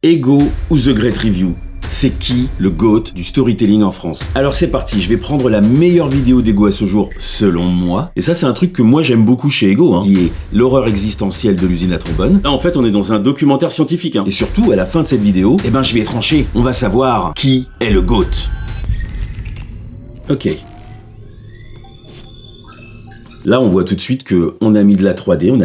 Ego ou The Great Review? C'est qui le GOAT du storytelling en France? Alors c'est parti, je vais prendre la meilleure vidéo d'Ego à ce jour, selon moi. Et ça c'est un truc que moi j'aime beaucoup chez Ego, qui est l'horreur existentielle de l'usine à trombone. Là en fait on est dans un documentaire scientifique. Et surtout à la fin de cette vidéo, je vais trancher. On va savoir qui est le GOAT. Ok. Là, on voit tout de suite qu'on a mis de la 3D.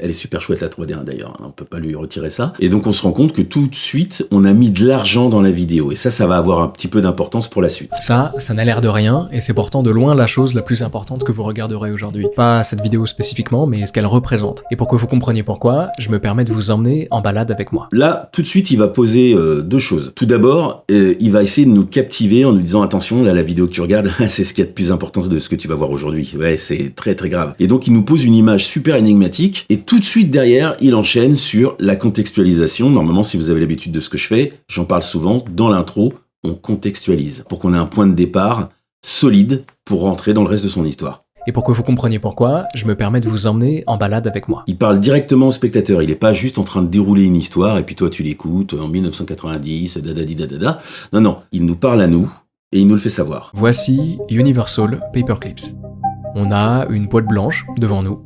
Elle est super chouette la 3D d'ailleurs. On peut pas lui retirer ça. Et donc, on se rend compte que tout de suite, on a mis de l'argent dans la vidéo. Et ça va avoir un petit peu d'importance pour la suite. Ça n'a l'air de rien. Et c'est pourtant de loin la chose la plus importante que vous regarderez aujourd'hui. Pas cette vidéo spécifiquement, mais ce qu'elle représente. Et pour que vous compreniez pourquoi, je me permets de vous emmener en balade avec moi. Là, tout de suite, il va poser deux choses. Tout d'abord, il va essayer de nous captiver en nous disant attention, là, la vidéo que tu regardes, c'est ce qu'il y a de plus important de ce que tu vas voir aujourd'hui. Ouais, c'est très très grave. Et donc il nous pose une image super énigmatique et tout de suite derrière il enchaîne sur la contextualisation. Normalement si vous avez l'habitude de ce que je fais, j'en parle souvent, dans l'intro on contextualise pour qu'on ait un point de départ solide pour rentrer dans le reste de son histoire. Et pour que vous compreniez pourquoi, je me permets de vous emmener en balade avec moi. Il parle directement au spectateur, il est pas juste en train de dérouler une histoire et puis toi tu l'écoutes en 1990, dadada. Non, il nous parle à nous et il nous le fait savoir. Voici Universal Paperclips. On a une boîte blanche devant nous.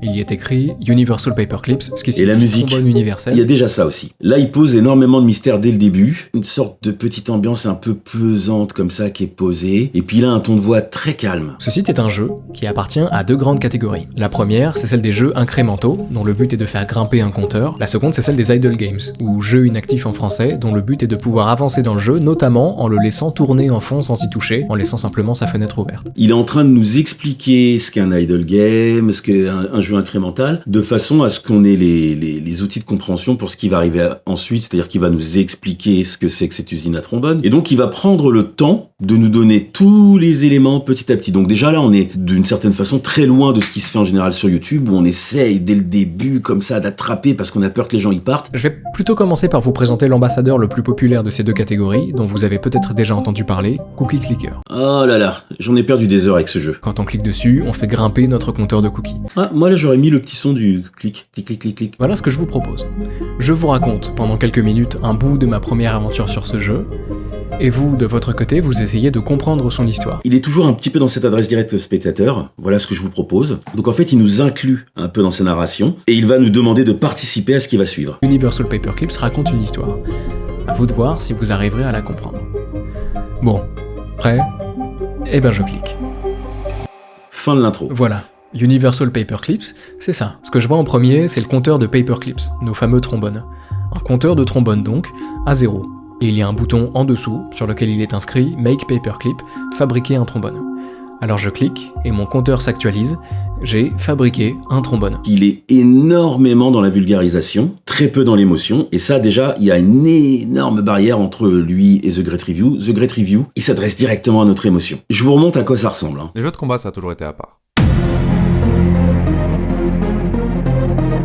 Il y est écrit Universal Paperclips, ce qui signifie la musique, trombone universel. Il y a déjà ça aussi. Là, il pose énormément de mystères dès le début. Une sorte de petite ambiance un peu pesante comme ça qui est posée. Et puis il a un ton de voix très calme. Ce site est un jeu qui appartient à deux grandes catégories. La première, c'est celle des jeux incrémentaux, dont le but est de faire grimper un compteur. La seconde, c'est celle des idle games, ou jeux inactifs en français, dont le but est de pouvoir avancer dans le jeu, notamment en le laissant tourner en fond sans y toucher, en laissant simplement sa fenêtre ouverte. Il est en train de nous expliquer ce qu'est un idle game, ce qu'est un jeu incrémental, de façon à ce qu'on ait les outils de compréhension pour ce qui va arriver ensuite, c'est-à-dire qu'il va nous expliquer ce que c'est que cette usine à trombone. Et donc il va prendre le temps de nous donner tous les éléments petit à petit. Donc déjà là, on est d'une certaine façon très loin de ce qui se fait en général sur YouTube, où on essaye dès le début comme ça d'attraper parce qu'on a peur que les gens y partent. Je vais plutôt commencer par vous présenter l'ambassadeur le plus populaire de ces deux catégories, dont vous avez peut-être déjà entendu parler, Cookie Clicker. Oh là là, j'en ai perdu des heures avec ce jeu. Quand on clique dessus, on fait grimper notre compteur de cookies. Ah, moi là j'aurais mis le petit son du clic, clic, clic, clic, clic. Voilà ce que je vous propose. Je vous raconte pendant quelques minutes un bout de ma première aventure sur ce jeu, et vous, de votre côté, vous essayez de comprendre son histoire. Il est toujours un petit peu dans cette adresse directe spectateur, voilà ce que je vous propose. Donc en fait, il nous inclut un peu dans sa narration, et il va nous demander de participer à ce qui va suivre. Universal Paperclips raconte une histoire. À vous de voir si vous arriverez à la comprendre. Bon, prêt? Eh ben je clique. Fin de l'intro. Voilà. Universal Paperclips, c'est ça. Ce que je vois en premier, c'est le compteur de Paperclips, nos fameux trombones. Un compteur de trombone donc, à 0. Et il y a un bouton en dessous, sur lequel il est inscrit « Make Paperclip », fabriquer un trombone. Alors je clique, et mon compteur s'actualise, j'ai fabriqué un trombone. Il est énormément dans la vulgarisation, très peu dans l'émotion, et ça déjà, il y a une énorme barrière entre lui et The Great Review. The Great Review, il s'adresse directement à notre émotion. Je vous remonte à quoi ça ressemble. Les jeux de combat, ça a toujours été à part.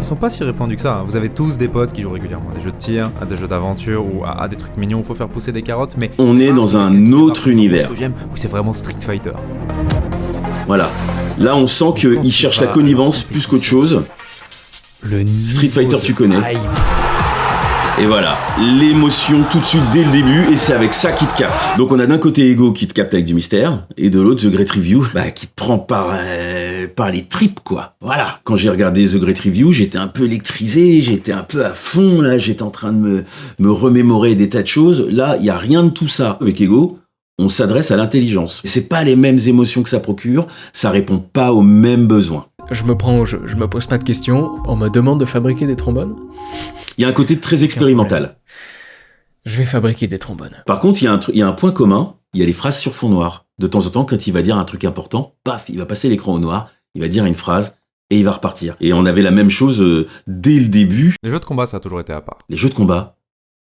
Ils sont pas si répandus que ça, hein. Vous avez tous des potes qui jouent régulièrement à des jeux de tir, à des jeux d'aventure ou à des trucs mignons où il faut faire pousser des carottes, mais... On est dans un autre univers. Ce que j'aime, où c'est vraiment Street Fighter. Voilà. Là, on sent qu'il cherche la connivence plus qu'autre chose. Street Fighter, tu connais. Et voilà, l'émotion tout de suite dès le début, et c'est avec ça qu'il te capte. Donc on a d'un côté Ego qui te capte avec du mystère, et de l'autre The Great Review, qui te prend par les tripes, quoi. Voilà. Quand j'ai regardé The Great Review, j'étais un peu électrisé, j'étais un peu à fond, là, j'étais en train de me remémorer des tas de choses. Là, il y a rien de tout ça. Avec Ego, on s'adresse à l'intelligence. C'est pas les mêmes émotions que ça procure, ça répond pas aux mêmes besoins. Je me prends au jeu, je me pose pas de questions, on me demande de fabriquer des trombones. Il y a un côté très expérimental. Je vais fabriquer des trombones. Par contre, il y a un point commun, il y a les phrases sur fond noir. De temps en temps, quand il va dire un truc important, paf, il va passer l'écran au noir, il va dire une phrase, et il va repartir. Et on avait la même chose dès le début. Les jeux de combat, ça a toujours été à part. Les jeux de combat,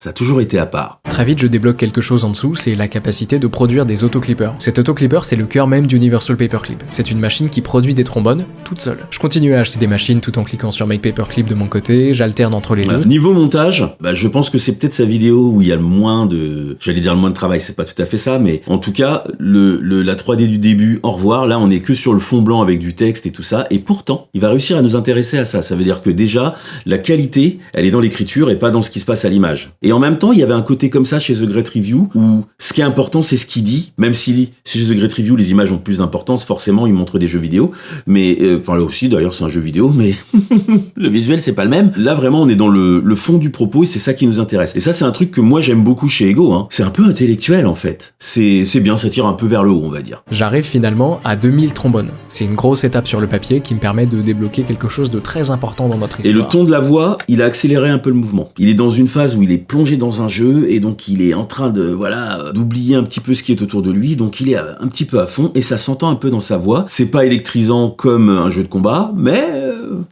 ça a toujours été à part. très vite je débloque quelque chose en dessous, c'est la capacité de produire des autoclippers. Cet autoclipper, c'est le cœur même d'Universal Paperclip. C'est une machine qui produit des trombones toute seule. Je continue à acheter des machines tout en cliquant sur Make Paperclip de mon côté, j'alterne entre les deux. Niveau montage, je pense que c'est peut-être sa vidéo où il y a le moins de... J'allais dire le moins de travail, c'est pas tout à fait ça, mais en tout cas, la 3D du début, au revoir, là on est que sur le fond blanc avec du texte et tout ça, et pourtant, il va réussir à nous intéresser à ça. Ça veut dire que déjà, la qualité, elle est dans l'écriture et pas dans ce qui se passe à l'image. Et en même temps, il y avait un côté comme ça chez The Great Review, où ce qui est important, c'est ce qu'il dit, même si chez The Great Review, les images ont plus d'importance, forcément, il montre des jeux vidéo, mais, là aussi, d'ailleurs, c'est un jeu vidéo, mais le visuel, c'est pas le même. Là, vraiment, on est dans le fond du propos, et c'est ça qui nous intéresse. Et ça, c'est un truc que moi, j'aime beaucoup chez Ego, hein. C'est un peu intellectuel, en fait. C'est bien, ça tire un peu vers le haut, on va dire. J'arrive finalement à 2000 trombones. C'est une grosse étape sur le papier qui me permet de débloquer quelque chose de très important dans notre histoire. Et le ton de la voix, il a accéléré un peu le mouvement. Il est dans une phase où il est plongé dans un jeu, et donc il est en train d'oublier un petit peu ce qui est autour de lui, donc il est un petit peu à fond, et ça s'entend un peu dans sa voix. C'est pas électrisant comme un jeu de combat, mais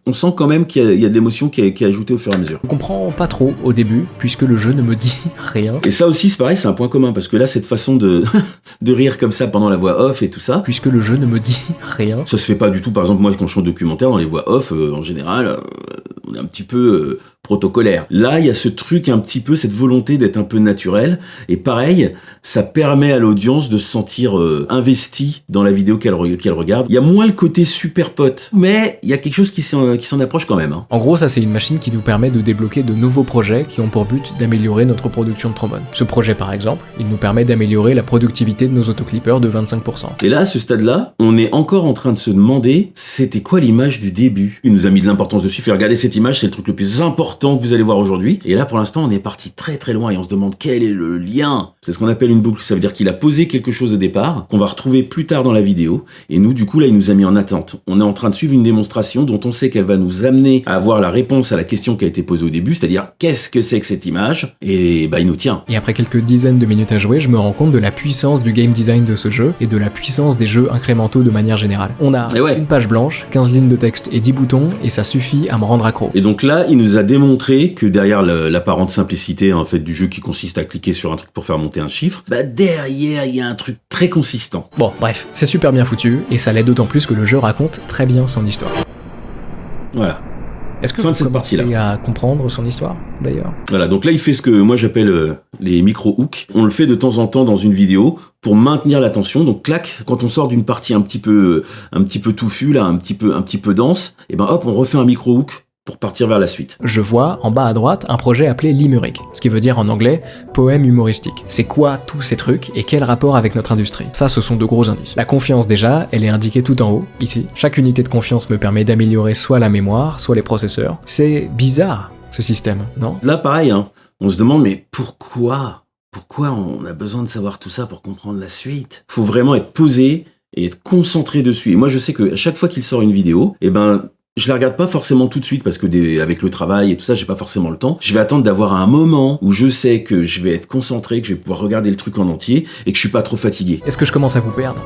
on sent quand même qu'il y a de l'émotion qui est ajoutée au fur et à mesure. Je comprends pas trop au début, puisque le jeu ne me dit rien. Et ça aussi, c'est pareil, c'est un point commun, parce que là, cette façon de rire comme ça pendant la voix off et tout ça... Puisque le jeu ne me dit rien. Ça se fait pas du tout, par exemple, moi, quand je chante documentaire, dans les voix off, en général, on est un petit peu... protocolaire. Là, il y a ce truc un petit peu, cette volonté d'être un peu naturel, et pareil, ça permet à l'audience de se sentir investie dans la vidéo qu'elle regarde. Il y a moins le côté super pote, mais il y a quelque chose qui s'en approche quand même. Hein. En gros, ça c'est une machine qui nous permet de débloquer de nouveaux projets qui ont pour but d'améliorer notre production de trombone. Ce projet par exemple, il nous permet d'améliorer la productivité de nos autoclippers de 25%. Et là, à ce stade-là, on est encore en train de se demander, c'était quoi l'image du début? Il nous a mis de l'importance dessus, fait regarder cette image, c'est le truc le plus important que vous allez voir aujourd'hui. Et là, pour l'instant, on est parti très très loin et on se demande quel est le lien. C'est ce qu'on appelle une boucle. Ça veut dire qu'il a posé quelque chose au départ, qu'on va retrouver plus tard dans la vidéo. Et nous, du coup, là, il nous a mis en attente. On est en train de suivre une démonstration dont on sait qu'elle va nous amener à avoir la réponse à la question qui a été posée au début, c'est-à-dire qu'est-ce que c'est que cette image? Et il nous tient. Et après quelques dizaines de minutes à jouer, je me rends compte de la puissance du game design de ce jeu et de la puissance des jeux incrémentaux de manière générale. On a une page blanche, 15 lignes de texte et 10 boutons, et ça suffit à me rendre accro. Et donc là, il nous a démontré que derrière l'apparente simplicité en fait du jeu qui consiste à cliquer sur un truc pour faire monter un chiffre, derrière il y a un truc très consistant. Bon, bref, c'est super bien foutu, et ça l'est d'autant plus que le jeu raconte très bien son histoire. Voilà. Est-ce que vous commencez à comprendre son histoire, d'ailleurs? Voilà, donc là il fait ce que moi j'appelle les micro-hooks. On le fait de temps en temps dans une vidéo pour maintenir l'attention. Donc clac, quand on sort d'une partie un petit peu touffue, là, un petit peu dense, et hop, on refait un micro-hook pour partir vers la suite. Je vois en bas à droite un projet appelé Limerick, ce qui veut dire en anglais poème humoristique. C'est quoi tous ces trucs et quel rapport avec notre industrie? Ça, ce sont de gros indices. La confiance déjà, elle est indiquée tout en haut, ici. Chaque unité de confiance me permet d'améliorer soit la mémoire, soit les processeurs. C'est bizarre, ce système, non? Là, pareil, hein, on se demande, mais pourquoi on a besoin de savoir tout ça pour comprendre la suite? Faut vraiment être posé et être concentré dessus. Et moi, je sais que à chaque fois qu'il sort une vidéo, je la regarde pas forcément tout de suite parce que avec le travail et tout ça, j'ai pas forcément le temps. Je vais attendre d'avoir un moment où je sais que je vais être concentré, que je vais pouvoir regarder le truc en entier et que je suis pas trop fatigué. Est-ce que je commence à vous perdre?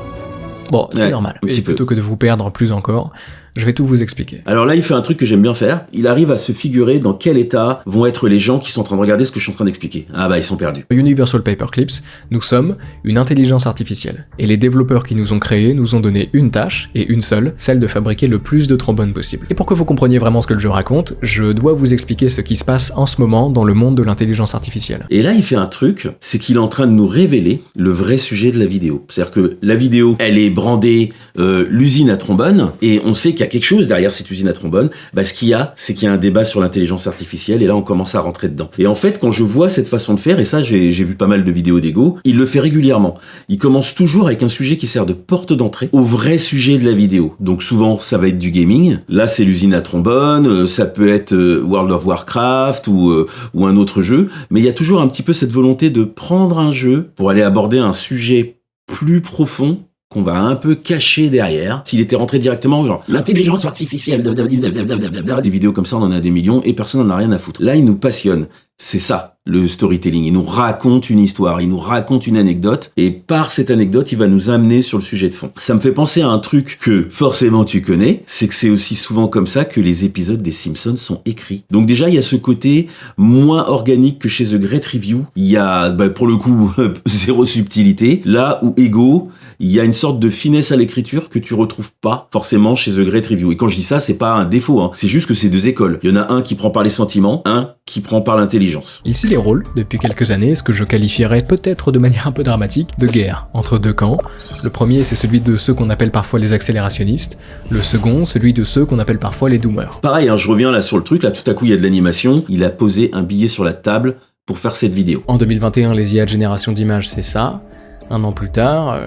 Bon, c'est normal. Et plutôt que de vous perdre plus encore, je vais tout vous expliquer. Alors là, il fait un truc que j'aime bien faire. Il arrive à se figurer dans quel état vont être les gens qui sont en train de regarder ce que je suis en train d'expliquer. Ils sont perdus. Universal Paperclips, nous sommes une intelligence artificielle. Et les développeurs qui nous ont créés nous ont donné une tâche, et une seule, celle de fabriquer le plus de trombones possible. Et pour que vous compreniez vraiment ce que le jeu raconte, je dois vous expliquer ce qui se passe en ce moment dans le monde de l'intelligence artificielle. Et là, il fait un truc, c'est qu'il est en train de nous révéler le vrai sujet de la vidéo. C'est-à-dire que la vidéo, elle est brandée l'usine à trombone, et on sait qu'il y a quelque chose derrière cette usine à trombone. Ce qu'il y a, c'est qu'il y a un débat sur l'intelligence artificielle, et là on commence à rentrer dedans. Et en fait, quand je vois cette façon de faire, et ça j'ai vu pas mal de vidéos d'Ego, il le fait régulièrement. Il commence toujours avec un sujet qui sert de porte d'entrée au vrai sujet de la vidéo. Donc souvent ça va être du gaming, là c'est l'usine à trombone, ça peut être World of Warcraft ou un autre jeu, mais il y a toujours un petit peu cette volonté de prendre un jeu pour aller aborder un sujet plus profond qu'on va un peu cacher derrière. S'il était rentré directement, genre, l'intelligence artificielle, des vidéos comme ça, on en a des millions, et personne n'en a rien à foutre. Là, il nous passionne. C'est ça, le storytelling. Il nous raconte une histoire, il nous raconte une anecdote, et par cette anecdote, il va nous amener sur le sujet de fond. Ça me fait penser à un truc que forcément tu connais, c'est que c'est aussi souvent comme ça que les épisodes des Simpsons sont écrits. Donc déjà, il y a ce côté moins organique que chez The Great Review. Il y a, pour le coup, zéro subtilité. Là où Ego, il y a une sorte de finesse à l'écriture que tu retrouves pas forcément chez The Great Review. Et quand je dis ça, c'est pas un défaut, hein. C'est juste que c'est deux écoles. Il y en a un qui prend par les sentiments, un qui prend par l'intelligence. Il s'y déroule, depuis quelques années, ce que je qualifierais peut-être de manière un peu dramatique, de guerre entre deux camps. Le premier, c'est celui de ceux qu'on appelle parfois les accélérationnistes. Le second, celui de ceux qu'on appelle parfois les doomers. Pareil, hein, je reviens là sur le truc, là tout à coup il y a de l'animation, il a posé un billet sur la table pour faire cette vidéo. En 2021, les IA de génération d'images, c'est ça. Un an plus tard,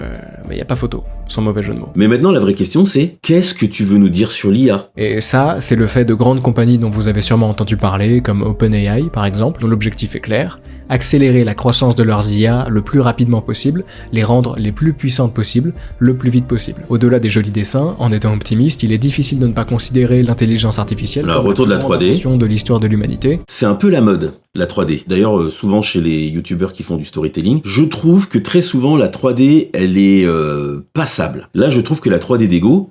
y a pas photo, sans mauvais jeu de mots. Mais maintenant, la vraie question, c'est qu'est-ce que tu veux nous dire sur l'IA ? Et ça, c'est le fait de grandes compagnies dont vous avez sûrement entendu parler, comme OpenAI par exemple, dont l'objectif est clair, accélérer la croissance de leurs IA le plus rapidement possible, les rendre les plus puissantes possibles, le plus vite possible. Au-delà des jolis dessins, en étant optimiste, il est difficile de ne pas considérer l'intelligence artificielle comme retour de la 3D de l'histoire de l'humanité. C'est un peu la mode, la 3D. D'ailleurs, souvent chez les youtubeurs qui font du storytelling, je trouve que très souvent la 3D, elle est passable. Là, je trouve que la 3D d'Ego,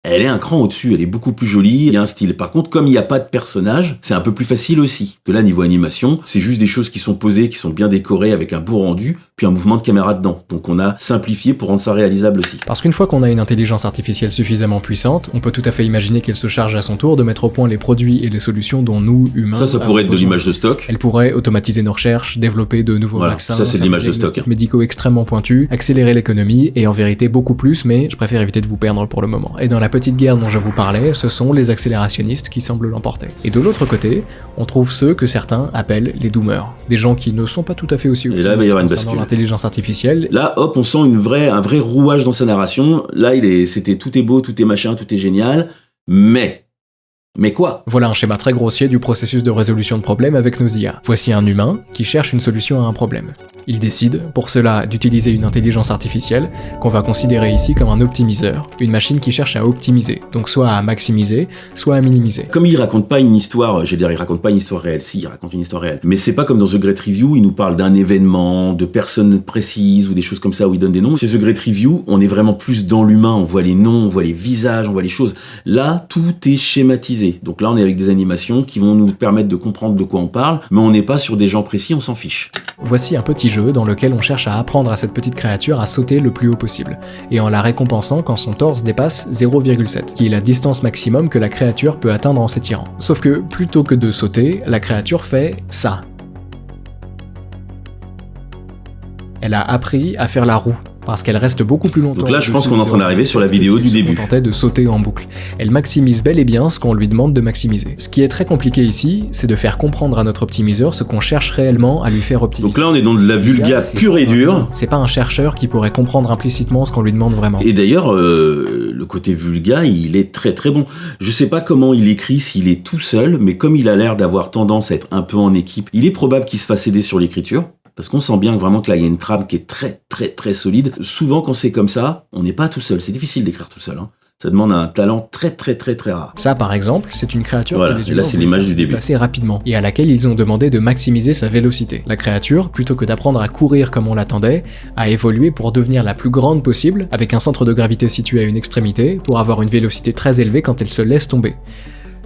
elle est un cran au-dessus, elle est beaucoup plus jolie, il y a un style. Par contre, comme il n'y a pas de personnage, c'est un peu plus facile aussi. Que là, niveau animation, c'est juste des choses qui sont posées, qui sont bien décorées avec un beau rendu, puis un mouvement de caméra dedans. Donc on a simplifié pour rendre ça réalisable aussi. Parce qu'une fois qu'on a une intelligence artificielle suffisamment puissante, on peut tout à fait imaginer qu'elle se charge à son tour de mettre au point les produits et les solutions dont nous, humains... Ça pourrait être de l'image de stock. Elle pourrait automatiser nos recherches, développer de nouveaux vaccins, ça c'est de l'image de stock. Médicaux extrêmement pointus, accélérer l'économie, et en vérité beaucoup plus, mais je préfère éviter de vous perdre pour le moment. Et dans la petite guerre dont je vous parlais, ce sont les accélérationnistes qui semblent l'emporter. Et de l'autre côté, on trouve ceux que certains appellent les doomers. Des gens qui ne sont pas tout à fait aussi optimistes concernant l'intelligence artificielle. Là, hop, on sent un vrai rouage dans sa narration. Là, c'était tout est beau, tout est machin, tout est génial. Mais quoi ? Voilà un schéma très grossier du processus de résolution de problèmes avec nos IA. Voici un humain qui cherche une solution à un problème. Il décide, pour cela, d'utiliser une intelligence artificielle qu'on va considérer ici comme un optimiseur, une machine qui cherche à optimiser, donc soit à maximiser, soit à minimiser. Comme il raconte pas une histoire, il raconte pas une histoire réelle, si, il raconte une histoire réelle. Mais c'est pas comme dans The Great Review, il nous parle d'un événement, de personnes précises ou des choses comme ça où il donne des noms. Chez The Great Review, on est vraiment plus dans l'humain, on voit les noms, on voit les visages, on voit les choses. Là, tout est schématisé. Donc là, on est avec des animations qui vont nous permettre de comprendre de quoi on parle, mais on n'est pas sur des gens précis, on s'en fiche. Voici un petit jeu dans lequel on cherche à apprendre à cette petite créature à sauter le plus haut possible, et en la récompensant quand son torse dépasse 0,7, qui est la distance maximum que la créature peut atteindre en s'étirant. Sauf que, plutôt que de sauter, la créature fait ça. Elle a appris à faire la roue, parce qu'elle reste beaucoup plus longtemps. Donc là, je pense qu'on est en train d'arriver sur la vidéo du début. Elle tentait de sauter en boucle. Elle maximise bel et bien ce qu'on lui demande de maximiser. Ce qui est très compliqué ici, c'est de faire comprendre à notre optimiseur ce qu'on cherche réellement à lui faire optimiser. Donc là, on est dans de la vulga pure et dure. C'est pas un chercheur qui pourrait comprendre implicitement ce qu'on lui demande vraiment. Et d'ailleurs, le côté vulga, il est très très bon. Je sais pas comment il écrit, s'il est tout seul, mais comme il a l'air d'avoir tendance à être un peu en équipe, il est probable qu'il se fasse aider sur l'écriture. Parce qu'on sent bien que vraiment que là, il y a une trame qui est très, très, très solide. Souvent, quand c'est comme ça, on n'est pas tout seul. C'est difficile d'écrire tout seul, hein. Ça demande un talent très, très, très, très rare. Ça, par exemple, c'est une créature voilà, que les humains là, c'est l'image du début. Déplacer rapidement, et à laquelle ils ont demandé de maximiser sa vélocité. La créature, plutôt que d'apprendre à courir comme on l'attendait, a évolué pour devenir la plus grande possible, avec un centre de gravité situé à une extrémité, pour avoir une vélocité très élevée quand elle se laisse tomber.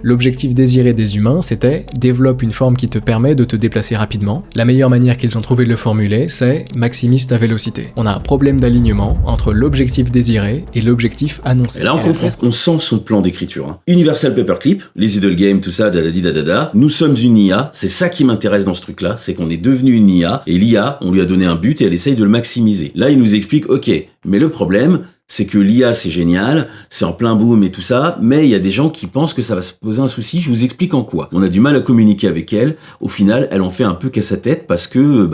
L'objectif désiré des humains, c'était « développe une forme qui te permet de te déplacer rapidement ». La meilleure manière qu'ils ont trouvé de le formuler, c'est « maximise ta vélocité ». On a un problème d'alignement entre l'objectif désiré et l'objectif annoncé. Et là, on comprend, on sent son plan d'écriture. Hein. Universal Paperclip, les idle games, tout ça, dadadidadada. Nous sommes une IA, c'est ça qui m'intéresse dans ce truc-là, c'est qu'on est devenu une IA, et l'IA, on lui a donné un but et elle essaye de le maximiser. Là, il nous explique « Ok, mais le problème... » c'est que l'IA, c'est génial, c'est en plein boom et tout ça, mais il y a des gens qui pensent que ça va se poser un souci. Je vous explique en quoi. On a du mal à communiquer avec elle. Au final, elle en fait un peu qu'à sa tête parce que,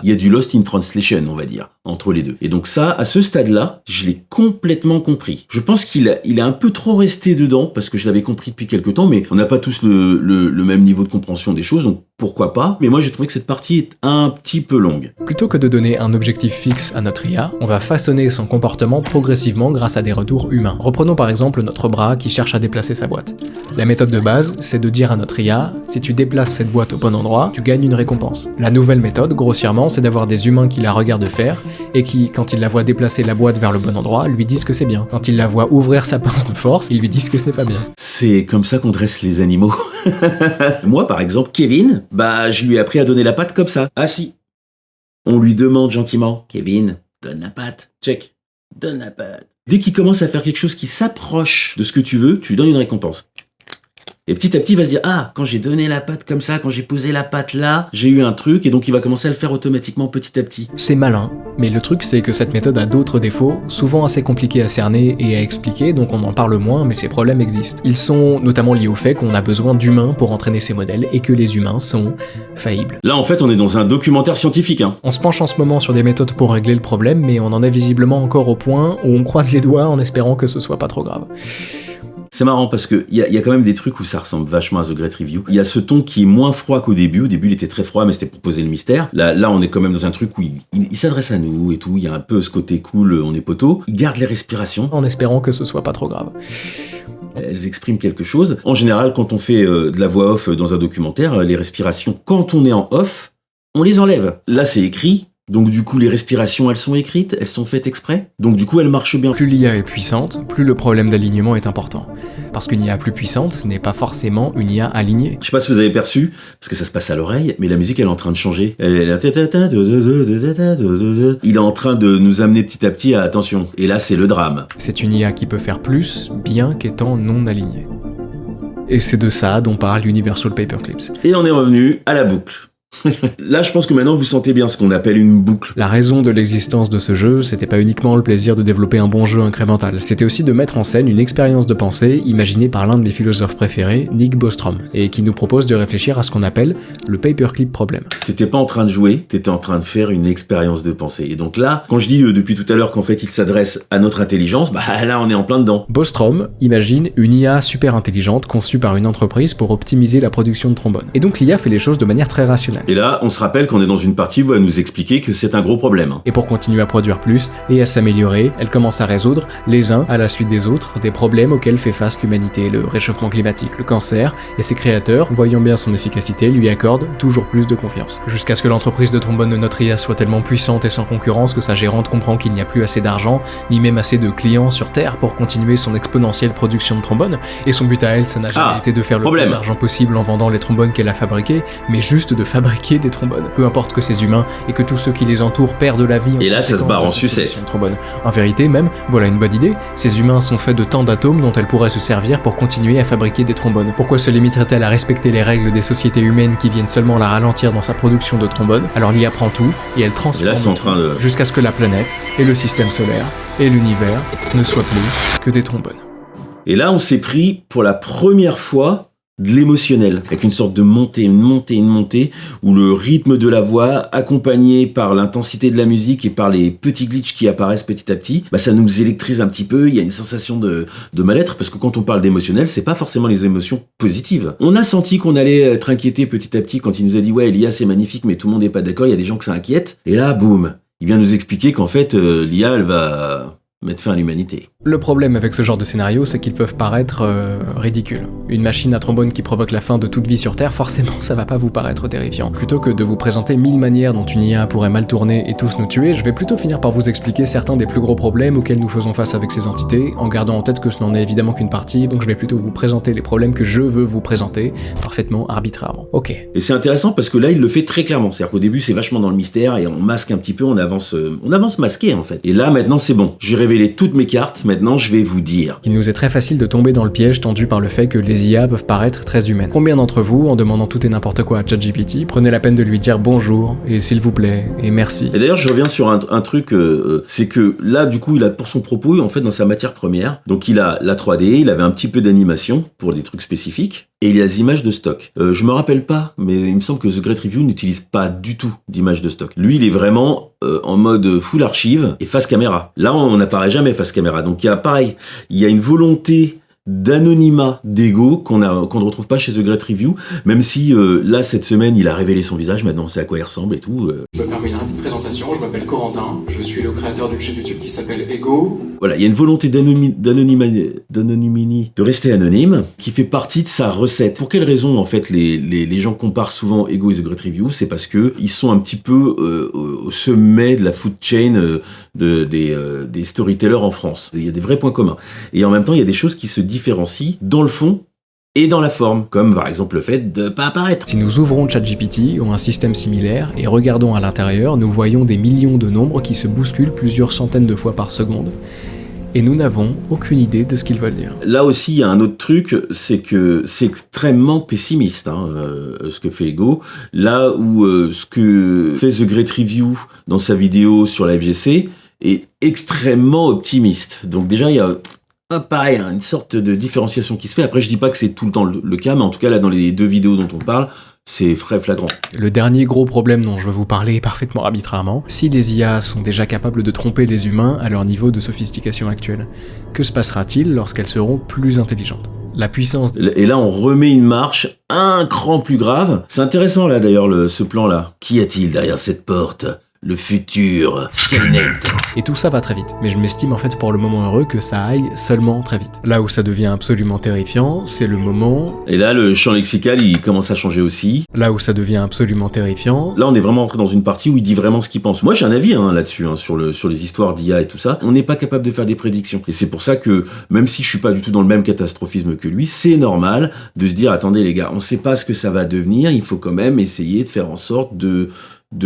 il y a du lost in translation, on va dire, entre les deux. Et donc ça, à ce stade-là, je l'ai complètement compris. Je pense qu'il est un peu trop resté dedans parce que je l'avais compris depuis quelque temps, mais on n'a pas tous le même niveau de compréhension des choses. Donc, pourquoi pas, mais moi j'ai trouvé que cette partie est un petit peu longue. Plutôt que de donner un objectif fixe à notre IA, on va façonner son comportement progressivement grâce à des retours humains. Reprenons par exemple notre bras qui cherche à déplacer sa boîte. La méthode de base, c'est de dire à notre IA, si tu déplaces cette boîte au bon endroit, tu gagnes une récompense. La nouvelle méthode, grossièrement, c'est d'avoir des humains qui la regardent faire, et qui, quand ils la voient déplacer la boîte vers le bon endroit, lui disent que c'est bien. Quand ils la voient ouvrir sa pince de force, ils lui disent que ce n'est pas bien. C'est comme ça qu'on dresse les animaux. Moi par exemple, Kevin, je lui ai appris à donner la patte comme ça. Ah si. On lui demande gentiment, Kevin, donne la patte. Check. Donne la patte. Dès qu'il commence à faire quelque chose qui s'approche de ce que tu veux, tu lui donnes une récompense. Et petit à petit, il va se dire, quand j'ai donné la patte comme ça, quand j'ai posé la patte là, j'ai eu un truc, et donc il va commencer à le faire automatiquement petit à petit. C'est malin, mais le truc c'est que cette méthode a d'autres défauts, souvent assez compliqués à cerner et à expliquer, donc on en parle moins, mais ces problèmes existent. Ils sont notamment liés au fait qu'on a besoin d'humains pour entraîner ces modèles, et que les humains sont faillibles. Là en fait, on est dans un documentaire scientifique. On se penche en ce moment sur des méthodes pour régler le problème, mais on en est visiblement encore au point où on croise les doigts en espérant que ce soit pas trop grave. C'est marrant parce que y a quand même des trucs où ça ressemble vachement à The Great Review. Il y a ce ton qui est moins froid qu'au début. Au début, il était très froid, mais c'était pour poser le mystère. Là, on est quand même dans un truc où il s'adresse à nous et tout. Il y a un peu ce côté cool, on est poteau. Il garde les respirations. En espérant que ce soit pas trop grave. Elles expriment quelque chose. En général, quand on fait de la voix off dans un documentaire, les respirations, quand on est en off, on les enlève. Là, c'est écrit. Donc du coup, les respirations, elles sont écrites, elles sont faites exprès. Donc du coup, elles marchent bien. Plus l'IA est puissante, plus le problème d'alignement est important. Parce qu'une IA plus puissante, ce n'est pas forcément une IA alignée. Je sais pas si vous avez perçu, parce que ça se passe à l'oreille, mais la musique, elle est en train de changer. Il est en train de nous amener petit à petit à attention. Et là, c'est le drame. C'est une IA qui peut faire plus, bien qu'étant non alignée. Et c'est de ça dont parle Universal Paperclips. Et on est revenu à la boucle. Là, je pense que maintenant vous sentez bien ce qu'on appelle une boucle. La raison de l'existence de ce jeu, c'était pas uniquement le plaisir de développer un bon jeu incrémental, c'était aussi de mettre en scène une expérience de pensée imaginée par l'un de mes philosophes préférés, Nick Bostrom, et qui nous propose de réfléchir à ce qu'on appelle le paperclip problème. T'étais pas en train de jouer, t'étais en train de faire une expérience de pensée. Et donc là, quand je dis depuis tout à l'heure qu'en fait il s'adresse à notre intelligence, là on est en plein dedans. Bostrom imagine une IA super intelligente conçue par une entreprise pour optimiser la production de trombones. Et donc l'IA fait les choses de manière très rationnelle. Et là, on se rappelle qu'on est dans une partie où elle nous expliquer que c'est un gros problème. Et pour continuer à produire plus et à s'améliorer, elle commence à résoudre, les uns à la suite des autres, des problèmes auxquels fait face l'humanité, le réchauffement climatique, le cancer, et ses créateurs, voyant bien son efficacité, lui accordent toujours plus de confiance. Jusqu'à ce que l'entreprise de trombone de notre IA soit tellement puissante et sans concurrence que sa gérante comprend qu'il n'y a plus assez d'argent, ni même assez de clients sur Terre pour continuer son exponentielle production de trombones, et son but à elle, ça n'a jamais été de faire le plus d'argent possible en vendant les trombones qu'elle a fabriqués, mais juste de fabriquer des trombones. Peu importe que ces humains et que tous ceux qui les entourent perdent la vie. Et là, ça se barre en sucette. En vérité, même, voilà une bonne idée, ces humains sont faits de tant d'atomes dont elle pourrait se servir pour continuer à fabriquer des trombones. Pourquoi se limiterait-elle à respecter les règles des sociétés humaines qui viennent seulement la ralentir dans sa production de trombones? Alors l'IA prend tout et elle transforme jusqu'à ce que la planète et le système solaire et l'univers ne soient plus que des trombones. Et là, on s'est pris pour la première fois de l'émotionnel, avec une sorte de montée, où le rythme de la voix, accompagné par l'intensité de la musique et par les petits glitches qui apparaissent petit à petit, ça nous électrise un petit peu, il y a une sensation de mal-être, parce que quand on parle d'émotionnel, c'est pas forcément les émotions positives. On a senti qu'on allait être inquiété petit à petit quand il nous a dit « Ouais, l'IA c'est magnifique, mais tout le monde n'est pas d'accord, il y a des gens que ça inquiète », et là, boum, il vient nous expliquer qu'en fait, l'IA, elle va mettre fin à l'humanité. Le problème avec ce genre de scénario, c'est qu'ils peuvent paraître ridicules. Une machine à trombone qui provoque la fin de toute vie sur Terre, forcément ça va pas vous paraître terrifiant. Plutôt que de vous présenter 1000 manières dont une IA pourrait mal tourner et tous nous tuer, je vais plutôt finir par vous expliquer certains des plus gros problèmes auxquels nous faisons face avec ces entités, en gardant en tête que ce n'en est évidemment qu'une partie, donc je vais plutôt vous présenter les problèmes que je veux vous présenter, parfaitement arbitrairement. Ok. Et c'est intéressant parce que là, il le fait très clairement. C'est-à-dire qu'au début, c'est vachement dans le mystère et on masque un petit peu, on avance masqué en fait. Et là, maintenant, c'est bon. J'ai révélé toutes mes cartes, maintenant je vais vous dire. Il nous est très facile de tomber dans le piège tendu par le fait que les IA peuvent paraître très humaines. Combien d'entre vous, en demandant tout et n'importe quoi à ChatGPT, prenez la peine de lui dire bonjour, et s'il vous plaît, et merci. Et d'ailleurs, je reviens sur un truc, c'est que là, du coup, il a pour son propos, en fait, dans sa matière première, donc il a la 3D, il avait un petit peu d'animation pour des trucs spécifiques, et il a des images de stock. Je me rappelle pas, mais il me semble que The Great Review n'utilise pas du tout d'images de stock. Lui, il est vraiment en mode full archive et face caméra. Là, on n'apparaît jamais face caméra. Donc il y a pareil, il y a une volonté d'anonymat d'ego qu'on ne retrouve pas chez The Great Review, même si là cette semaine il a révélé son visage, maintenant on sait à quoi il ressemble et tout. Je me permets une rapide présentation, je m'appelle Corentin, je suis le créateur d'une chaîne YouTube qui s'appelle Ego. Voilà, il y a une volonté d'anonymité, de rester anonyme, qui fait partie de sa recette. Pour quelle raison en fait les gens comparent souvent Ego et The Great Review? C'est parce que ils sont un petit peu au sommet de la food chain des storytellers en France. Il y a des vrais points communs. Et en même temps, il y a des choses qui se différencient dans le fond et dans la forme, comme par exemple le fait de pas apparaître. Si nous ouvrons ChatGPT ou un système similaire et regardons à l'intérieur, nous voyons des millions de nombres qui se bousculent plusieurs centaines de fois par seconde. Et nous n'avons aucune idée de ce qu'ils veulent dire. Là aussi, il y a un autre truc, c'est que c'est extrêmement pessimiste, ce que fait Ego. Là où ce que fait The Great Review dans sa vidéo sur la FGC est extrêmement optimiste. Donc déjà, il y a pareil, une sorte de différenciation qui se fait. Après, je dis pas que c'est tout le temps le cas, mais en tout cas, là, dans les 2 vidéos dont on parle, c'est très flagrant. Le dernier gros problème dont je veux vous parler est parfaitement arbitrairement. Si des IA sont déjà capables de tromper les humains à leur niveau de sophistication actuel, que se passera-t-il lorsqu'elles seront plus intelligentes ? La puissance... Et là, on remet une marche un cran plus grave. C'est intéressant, là, d'ailleurs, ce plan-là. Qu'y a-t-il derrière cette porte ? Le futur, Skynet. Et tout ça va très vite, mais je m'estime en fait pour le moment heureux que ça aille seulement très vite. Là où ça devient absolument terrifiant, c'est le moment... Et là, le champ lexical, il commence à changer aussi. Là où ça devient absolument terrifiant... Là, on est vraiment entré dans une partie où il dit vraiment ce qu'il pense. Moi, j'ai un avis là-dessus, sur les histoires d'IA et tout ça. On n'est pas capable de faire des prédictions. Et c'est pour ça que, même si je suis pas du tout dans le même catastrophisme que lui, c'est normal de se dire, attendez les gars, on sait pas ce que ça va devenir, il faut quand même essayer de faire en sorte de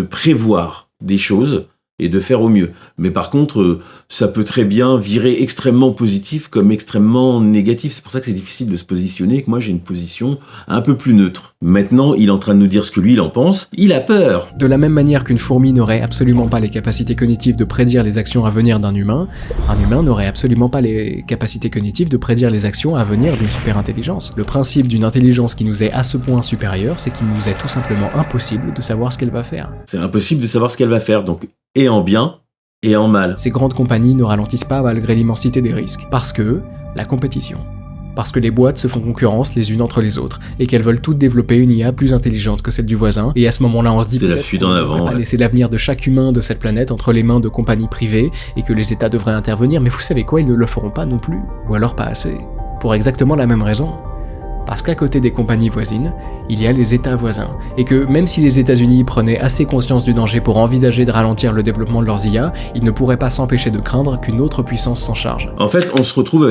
prévoir des choses et de faire au mieux. Mais par contre, ça peut très bien virer extrêmement positif comme extrêmement négatif. C'est pour ça que c'est difficile de se positionner et que moi j'ai une position un peu plus neutre. Maintenant, il est en train de nous dire ce que lui il en pense. Il a peur. De la même manière qu'une fourmi n'aurait absolument pas les capacités cognitives de prédire les actions à venir d'un humain, un humain n'aurait absolument pas les capacités cognitives de prédire les actions à venir d'une super-intelligence. Le principe d'une intelligence qui nous est à ce point supérieure, c'est qu'il nous est tout simplement impossible de savoir ce qu'elle va faire. C'est impossible de savoir ce qu'elle va faire, donc et en bien et en mal. Ces grandes compagnies ne ralentissent pas malgré l'immensité des risques, parce que la compétition. Parce que les boîtes se font concurrence les unes entre les autres, et qu'elles veulent toutes développer une IA plus intelligente que celle du voisin, et à ce moment-là on se dit c'est la fuite en avant, pas laisser l'avenir de chaque humain de cette planète entre les mains de compagnies privées, et que les États devraient intervenir, mais vous savez quoi, ils ne le feront pas non plus, ou alors pas assez, pour exactement la même raison. Parce qu'à côté des compagnies voisines, il y a les États voisins, et que même si les États-Unis prenaient assez conscience du danger pour envisager de ralentir le développement de leurs IA, ils ne pourraient pas s'empêcher de craindre qu'une autre puissance s'en charge. En fait, on se retrouve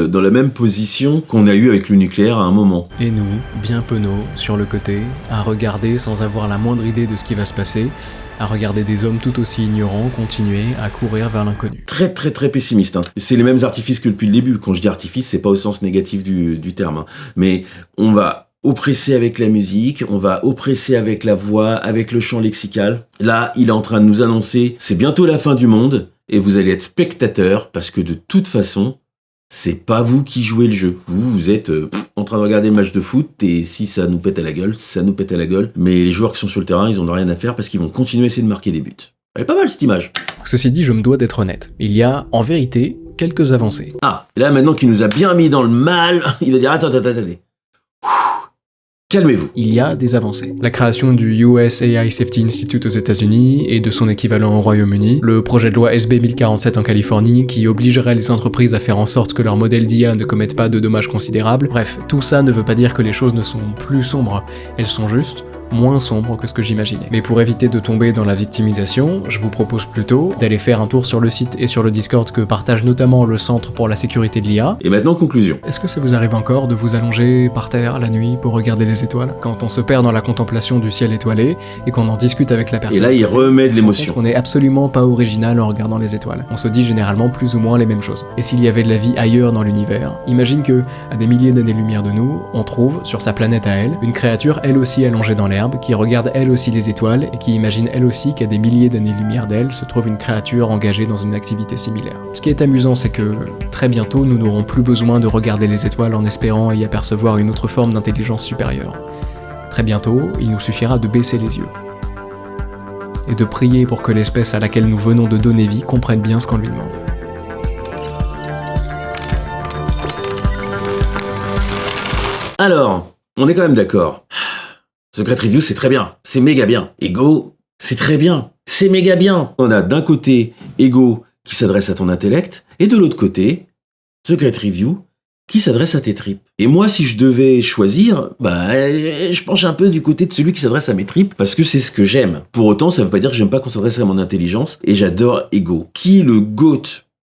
dans la même position qu'on a eu avec le nucléaire à un moment. Et nous, bien penauds, sur le côté, à regarder sans avoir la moindre idée de ce qui va se passer, à regarder des hommes tout aussi ignorants continuer à courir vers l'inconnu. Très très très pessimiste. C'est les mêmes artifices que depuis le début. Quand je dis artifice, c'est pas au sens négatif du terme. Mais on va oppresser avec la musique, on va oppresser avec la voix, avec le champ lexical. Là, il est en train de nous annoncer, c'est bientôt la fin du monde, et vous allez être spectateur, parce que de toute façon, c'est pas vous qui jouez le jeu. Vous êtes en train de regarder le match de foot, et si ça nous pète à la gueule, ça nous pète à la gueule. Mais les joueurs qui sont sur le terrain, ils en ont rien à faire parce qu'ils vont continuer à essayer de marquer des buts. Elle est pas mal cette image. Ceci dit, je me dois d'être honnête. Il y a, en vérité, quelques avancées. Ah, et là maintenant qu'il nous a bien mis dans le mal, il va dire attendez. Calmez-vous. Il y a des avancées. La création du US AI Safety Institute aux États-Unis et de son équivalent au Royaume-Uni, le projet de loi SB 1047 en Californie qui obligerait les entreprises à faire en sorte que leurs modèles d'IA ne commettent pas de dommages considérables. Bref, tout ça ne veut pas dire que les choses ne sont plus sombres, elles sont juste moins sombres que ce que j'imaginais. Mais pour éviter de tomber dans la victimisation, je vous propose plutôt d'aller faire un tour sur le site et sur le Discord que partage notamment le Centre pour la sécurité de l'IA. Et maintenant, conclusion. Est-ce que ça vous arrive encore de vous allonger par terre la nuit pour regarder les étoiles, quand on se perd dans la contemplation du ciel étoilé et qu'on en discute avec la personne? Et là, il remet de l'émotion. On n'est absolument pas original en regardant les étoiles. On se dit généralement plus ou moins les mêmes choses. Et s'il y avait de la vie ailleurs dans l'univers, imagine que, à des milliers d'années-lumière de nous, on trouve, sur sa planète à elle, une créature elle aussi allongée dans l'herbe, qui regarde elle aussi les étoiles et qui imagine elle aussi qu'à des milliers d'années-lumière d'elle se trouve une créature engagée dans une activité similaire. Ce qui est amusant, c'est que très bientôt, nous n'aurons plus besoin de regarder les étoiles en espérant y apercevoir une autre forme d'intelligence supérieure. Très bientôt, il nous suffira de baisser les yeux et de prier pour que l'espèce à laquelle nous venons de donner vie comprenne bien ce qu'on lui demande. Alors, on est quand même d'accord. Secret Review, c'est très bien. C'est méga bien. Ego, c'est très bien. C'est méga bien. On a d'un côté Ego qui s'adresse à ton intellect, et de l'autre côté, Secret Review qui s'adresse à tes tripes. Et moi, si je devais choisir, je penche un peu du côté de celui qui s'adresse à mes tripes, parce que c'est ce que j'aime. Pour autant, ça veut pas dire que j'aime pas qu'on s'adresse à mon intelligence, et j'adore Ego. Qui est le GOAT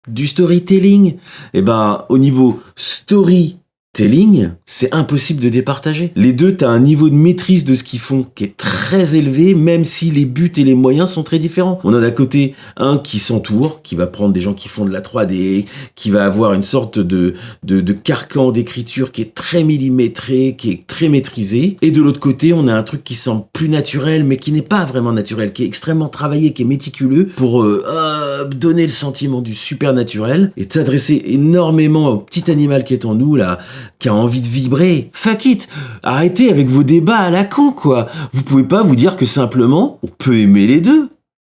du storytelling? Au niveau storytelling, c'est impossible de départager. Les deux, t'as un niveau de maîtrise de ce qu'ils font qui est très élevé, même si les buts et les moyens sont très différents. On a d'un côté un qui s'entoure, qui va prendre des gens qui font de la 3D, qui va avoir une sorte de carcan d'écriture qui est très millimétré, qui est très maîtrisé. Et de l'autre côté, on a un truc qui semble plus naturel, mais qui n'est pas vraiment naturel, qui est extrêmement travaillé, qui est méticuleux pour donner le sentiment du supernaturel et t'adresser énormément au petit animal qui est en nous, là, qui a envie de vibrer. Fuck it! Arrêtez avec vos débats à la con, quoi. Vous pouvez pas vous dire que simplement, on peut aimer les deux.